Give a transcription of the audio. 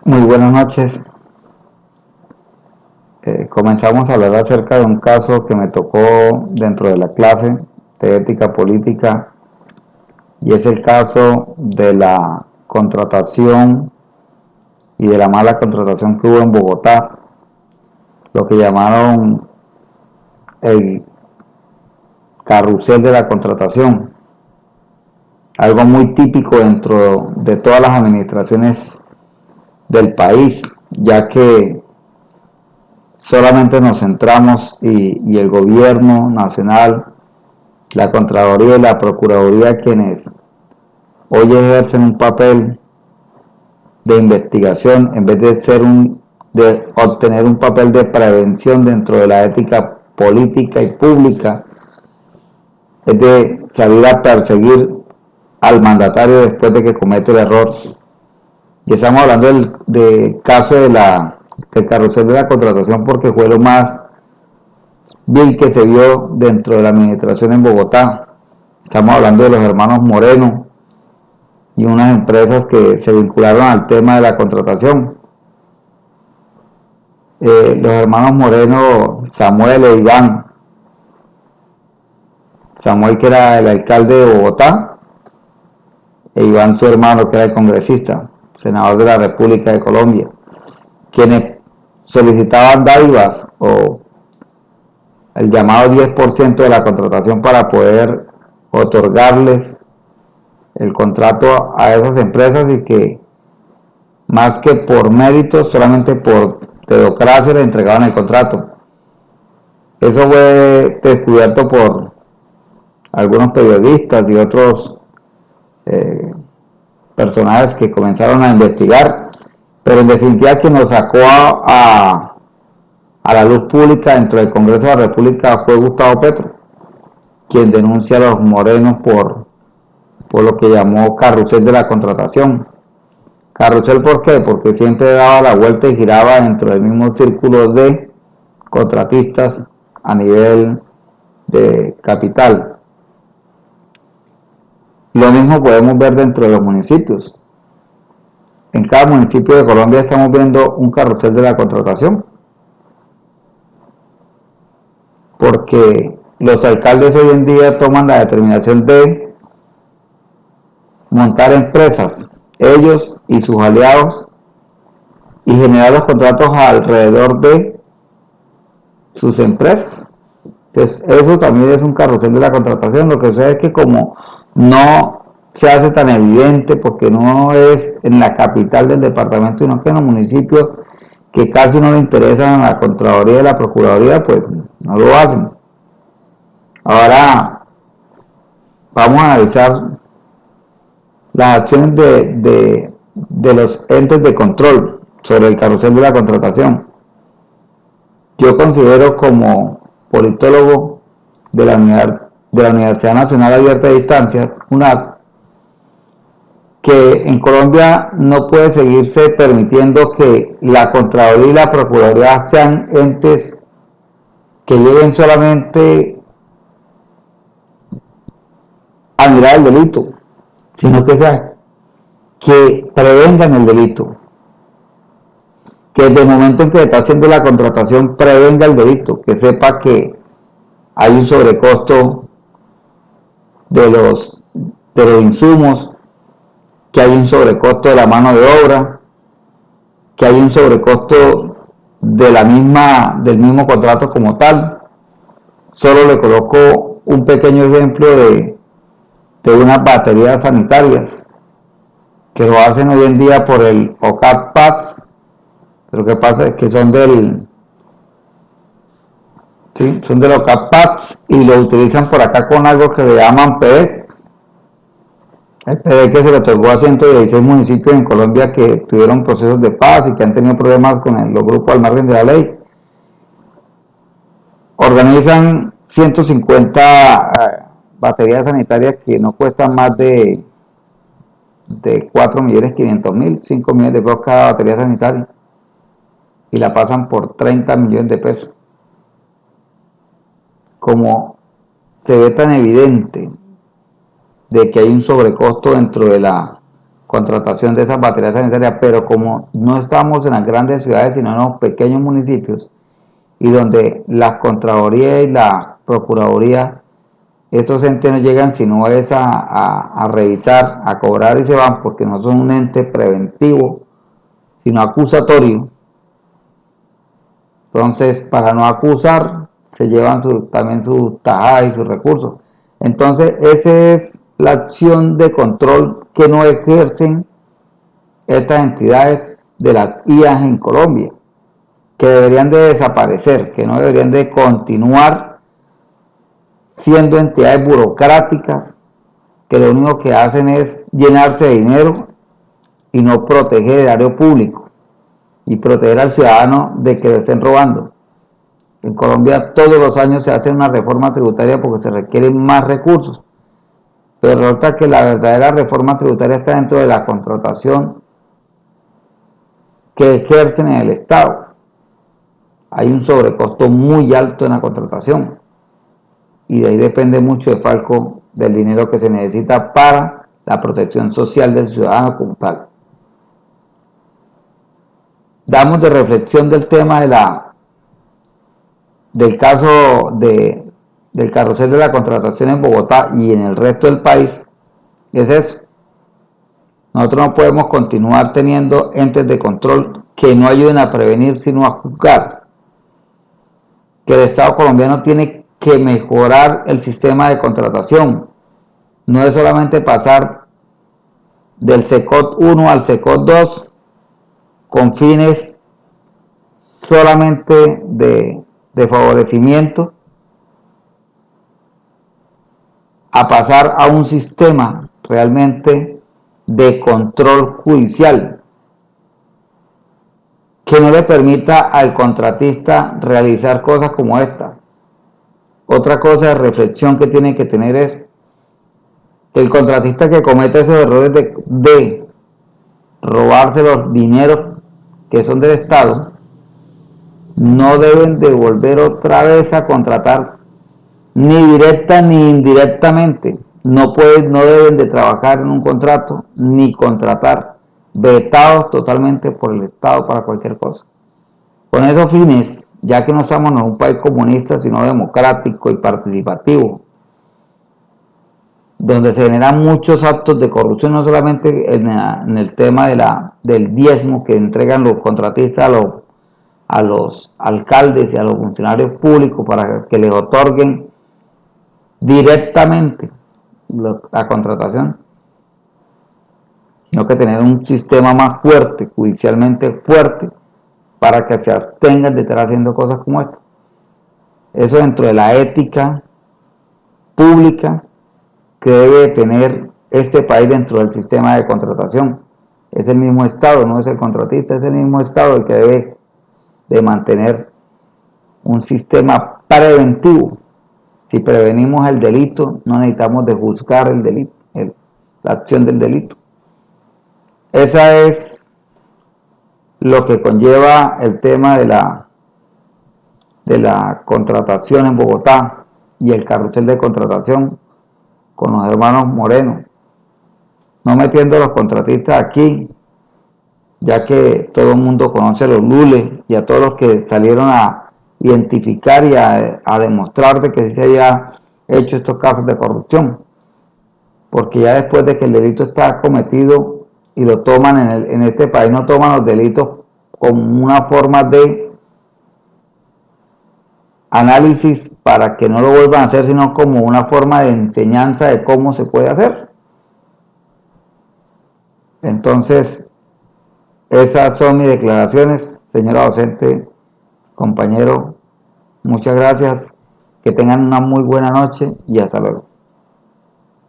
Muy buenas noches. Comenzamos a hablar acerca de un caso que me tocó dentro de la clase de ética política, y es el caso de la contratación y de la mala contratación que hubo en Bogotá, lo que llamaron el carrusel de la contratación, algo muy típico dentro de todas las administraciones del país, ya que solamente nos centramos y el gobierno nacional, la Contraloría y la Procuraduría, quienes hoy ejercen un papel de investigación en vez de obtener un papel de prevención dentro de la ética política y pública, es de salir a perseguir al mandatario después de que comete el error. Y estamos hablando del caso del carrusel de la contratación, porque fue lo más vil que se vio dentro de la administración en Bogotá. Estamos hablando de los hermanos Moreno y unas empresas que se vincularon al tema de la contratación. Los hermanos Moreno, Samuel e Iván. Samuel, que era el alcalde de Bogotá, e Iván, su hermano, que era el congresista, senador de la República de Colombia, quienes solicitaban dádivas o el llamado 10% de la contratación para poder otorgarles el contrato a esas empresas, y que más que por mérito, solamente por dedocracia le entregaban el contrato. Eso fue descubierto por algunos periodistas y otros personajes que comenzaron a investigar, pero en definitiva quien nos sacó a la luz pública dentro del Congreso de la República fue Gustavo Petro, quien denuncia a los morenos por lo que llamó carrusel de la contratación. Carrusel, ¿por qué? Porque siempre daba la vuelta y giraba dentro del mismo círculo de contratistas a nivel de capital. Lo mismo podemos ver dentro de los municipios. En cada municipio de Colombia estamos viendo un carrusel de la contratación, porque los alcaldes hoy en día toman la determinación de montar empresas, ellos y sus aliados, y generar los contratos alrededor de sus empresas. Pues eso también es un carrusel de la contratación. Lo que sucede es que, como no se hace tan evidente, porque no es en la capital del departamento, sino que en los municipios que casi no le interesan a la Contraloría y la Procuraduría, pues no lo hacen. Ahora vamos a analizar las acciones de los entes de control sobre el carrusel de la contratación. Yo considero, como politólogo de la Universidad Nacional Abierta de Distancia, UNAD, que en Colombia no puede seguirse permitiendo que la Contraloría y la Procuraduría sean entes que lleguen solamente a mirar el delito, sino que prevengan el delito, que desde el momento en que está haciendo la contratación prevenga el delito, que sepa que hay un sobrecosto de los insumos, que hay un sobrecosto de la mano de obra, que hay un sobrecosto del mismo contrato como tal. Solo le coloco un pequeño ejemplo de unas baterías sanitarias que lo hacen hoy en día por el OCAP Paz. Lo que pasa es que son del OCAP Paz, y lo utilizan por acá con algo que le llaman PEDEC. El PEDEC, que se le otorgó a 116 municipios en Colombia que tuvieron procesos de paz y que han tenido problemas con los grupos al margen de la ley. Organizan 150 baterías sanitarias que no cuestan más de 4.500.000, 5 millones de pesos cada batería sanitaria, y la pasan por 30 millones de pesos. Como se ve tan evidente de que hay un sobrecosto dentro de la contratación de esas baterías sanitarias, pero como no estamos en las grandes ciudades, sino en los pequeños municipios, y donde la Contraloría y la Procuraduría, estos entes no llegan sino es a revisar, a cobrar y se van, porque no son un ente preventivo, sino acusatorio. Entonces, para no acusar, se llevan también sus tajadas y sus recursos. Entonces, esa es la acción de control que no ejercen estas entidades de las IAS en Colombia, que deberían de desaparecer, que no deberían de continuar siendo entidades burocráticas, que lo único que hacen es llenarse de dinero y no proteger el erario público y proteger al ciudadano de que lo estén robando. En Colombia todos los años se hace una reforma tributaria porque se requieren más recursos, pero resulta que la verdadera reforma tributaria está dentro de la contratación que ejercen en el Estado. Hay un sobrecosto muy alto en la contratación y de ahí depende mucho de Falco del dinero que se necesita para la protección social del ciudadano como tal. Damos de reflexión del tema del caso del carrusel de la contratación en Bogotá y en el resto del país. Es eso. Nosotros no podemos continuar teniendo entes de control que no ayuden a prevenir sino a juzgar. Que el Estado colombiano tiene que mejorar el sistema de contratación. No es solamente pasar del SECOT 1 al SECOT 2 con fines solamente de favorecimiento, a pasar a un sistema realmente de control judicial que no le permita al contratista realizar cosas como esta. Otra cosa de reflexión que tiene que tener es que el contratista que cometa esos errores de robarse los dineros que son del Estado, no deben de volver otra vez a contratar ni directa ni indirectamente. No deben de trabajar en un contrato ni contratar, vetados totalmente por el Estado para cualquier cosa. Con esos fines, ya que no estamos en un país comunista, sino democrático y participativo, donde se generan muchos actos de corrupción, no solamente en el tema del diezmo que entregan los contratistas a los alcaldes y a los funcionarios públicos para que les otorguen directamente la contratación, sino que tener un sistema más fuerte, judicialmente fuerte, para que se abstengan de estar haciendo cosas como esta. Eso dentro de la ética pública que debe tener este país dentro del sistema de contratación. Es el mismo Estado, no es el contratista, es el mismo Estado el que debe de mantener un sistema preventivo. Si prevenimos el delito, no necesitamos de juzgar el delito, la acción del delito. Esa es lo que conlleva el tema de la contratación en Bogotá y el carrusel de contratación con los hermanos Moreno. No metiendo a los contratistas aquí, ya que todo el mundo conoce a los lules y a todos los que salieron a identificar y a demostrar de que sí se había hecho estos casos de corrupción. Porque ya después de que el delito está cometido y lo toman en este país, no toman los delitos como una forma de análisis para que no lo vuelvan a hacer, sino como una forma de enseñanza de cómo se puede hacer. Entonces, esas son mis declaraciones, señora docente, compañero. Muchas gracias, que tengan una muy buena noche y hasta luego.